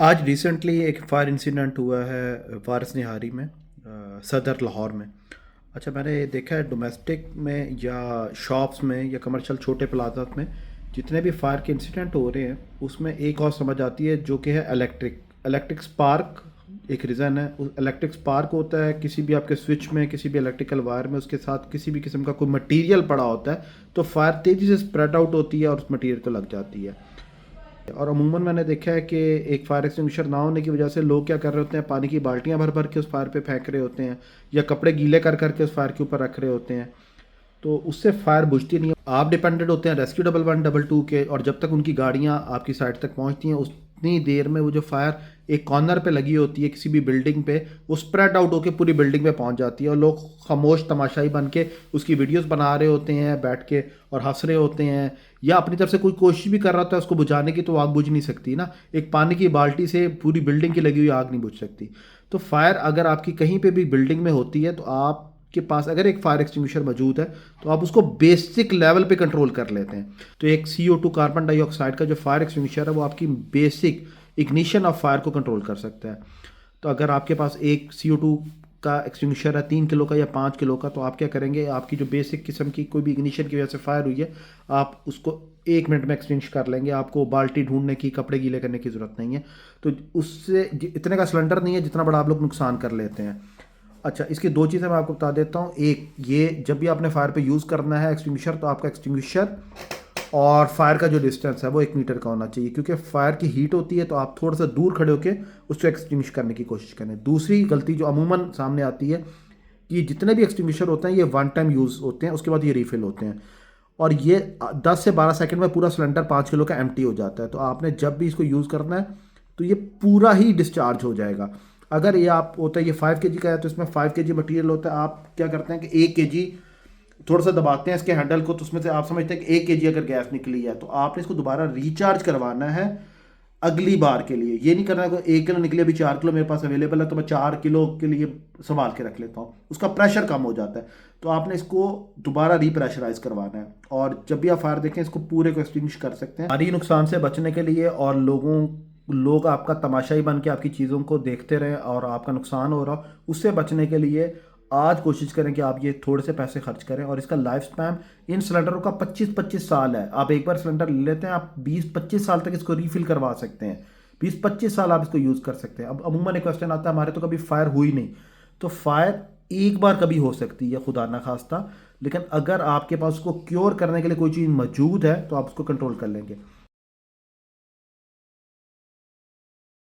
आज रिसेंटली एक fire incident हुआ है वारिस निहारी में, सदर लाहौर में। अच्छा, मैंने देखा है डोमेस्टिक में या शॉप्स में या कमर्शियल छोटे प्लाजात में जितने भी फायर के इंसिडेंट हो रहे हैं उसमें एक और समझ आती है जो कि है इलेक्ट्रिक स्पार्क। एक रीज़न है, इलेक्ट्रिक स्पार्क होता है किसी भी आपके स्विच में, किसी भी इलेक्ट्रिकल वायर में, उसके साथ किसी भी किस्म का कोई मटेरियल पड़ा होता है तो फायर तेज़ी से स्प्रेड आउट होती है और उस मटेरियल को लग जाती है। और अमूमन मैंने देखा है कि एक फायर एक्सटिंग्विशर ना होने की वजह से लोग क्या कर रहे होते हैं, पानी की बाल्टियां भर भर के उस फायर पे फेंक रहे होते हैं या कपड़े गीले कर करके उस फायर के ऊपर रख रहे होते हैं, तो उससे फायर बुझती नहीं है। आप डिपेंडेंट होते हैं रेस्क्यू 1111 के, और जब तक उनकी गाड़ियाँ आपकी साइड तक पहुँचती हैं उतनी देर में वो जो फायर एक कॉर्नर पे लगी होती है किसी भी बिल्डिंग पे, वो स्प्रेड आउट होकर पूरी बिल्डिंग पे पहुंच जाती है और लोग खामोश तमाशाई बन के उसकी वीडियोस बना रहे होते हैं बैठ के और हंस रहे होते हैं, या अपनी तरफ से कोई कोशिश भी कर रहा होता है उसको बुझाने की, तो आग बुझ नहीं सकती ना। एक पानी की बाल्टी से पूरी बिल्डिंग की लगी हुई आग नहीं बुझ सकती। तो फायर अगर आपकी कहीं पे भी बिल्डिंग में होती है तो आप के पास अगर एक फायर एक्सटिंग्विशर मौजूद है तो आप उसको बेसिक लेवल पे कंट्रोल कर लेते हैं। तो एक CO2 कार्बन डाइऑक्साइड का जो फायर एक्सटिंग्विशर है वो आपकी बेसिक इग्निशन ऑफ फायर को कंट्रोल कर सकता है। तो अगर आपके पास एक CO2 का एक्सटिंग्विशर है 3 किलो का या 5 किलो का, तो आप क्या करेंगे, आपकी जो बेसिक किस्म की कोई भी इग्निशन की वजह से फायर हुई है आप उसको 1 मिनट में एक्सटिंग्विश कर लेंगे। आपको बाल्टी ढूंढने की, कपड़े गीले करने की ज़रूरत नहीं है। तो उससे इतने का सिलेंडर नहीं है जितना बड़ा आप लोग नुकसान कर लेते हैं। अच्छा, इसकी दो चीज़ें मैं आपको बता देता हूँ। एक, ये जब भी आपने फायर पे यूज़ करना है एक्सटिंग्विशर, तो आपका एक्सटिंग्विशर और फायर का जो डिस्टेंस है वो 1 मीटर का होना चाहिए, क्योंकि फायर की हीट होती है तो आप थोड़ा सा दूर खड़े होकर उसको एक्सटिंग्विश करने की कोशिश करें। दूसरी गलती जो अमूमन सामने आती है कि जितने भी एक्सटिंग्विशर होते हैं ये वन टाइम यूज़ होते हैं, उसके बाद ये रिफिल होते हैं और ये 10 से 12 सेकंड में पूरा सिलेंडर 5 किलो का एम्प्टी हो जाता है। तो आपने जब भी इसको यूज़ करना है तो ये पूरा ही डिस्चार्ज हो जाएगा। अगर ये आप होता है ये 5 kg का है तो इसमें 5 kg मटेरियल होता है, आप क्या करते हैं कि 1 kg थोड़ा सा दबाते हैं इसके हैंडल को, तो उसमें से आप समझते हैं कि 1 kg अगर गैस निकली है तो आपने इसको दोबारा रिचार्ज करवाना है अगली बार के लिए। ये नहीं करना है कि 1 किलो निकली, अभी 4 किलो मेरे पास अवेलेबल है तो मैं 4 किलो के लिए संभाल के रख लेता हूँ, उसका प्रेशर कम हो जाता है। तो आपने इसको दोबारा रिप्रेशराइज करवाना है और जब भी आप फायर देखें इसको पूरे को एक्सटिंग्विश कर सकते हैं। भारी नुकसान से बचने के लिए और लोग आपका तमाशाई बन के आपकी चीज़ों को देखते रहें और आपका नुकसान हो रहा, उससे बचने के लिए आज कोशिश करें कि आप ये थोड़े से पैसे खर्च करें। और इसका लाइफ स्पैन इन सिलेंडरों का 25-25 साल है। आप एक बार सिलेंडर ले लेते हैं, आप 20-25 साल तक इसको रीफिल करवा सकते हैं। 20-25 साल आप इसको यूज़ कर सकते हैं। अब अमूमन एक क्वेश्चन आता है, हमारे तो कभी फायर हुई नहीं। तो फायर एक बार कभी हो सकती है, खुदा ना खास्ता, लेकिन अगर आपके पास उसको क्योर करने के लिए कोई चीज़ मौजूद है तो आप उसको कंट्रोल कर लेंगे।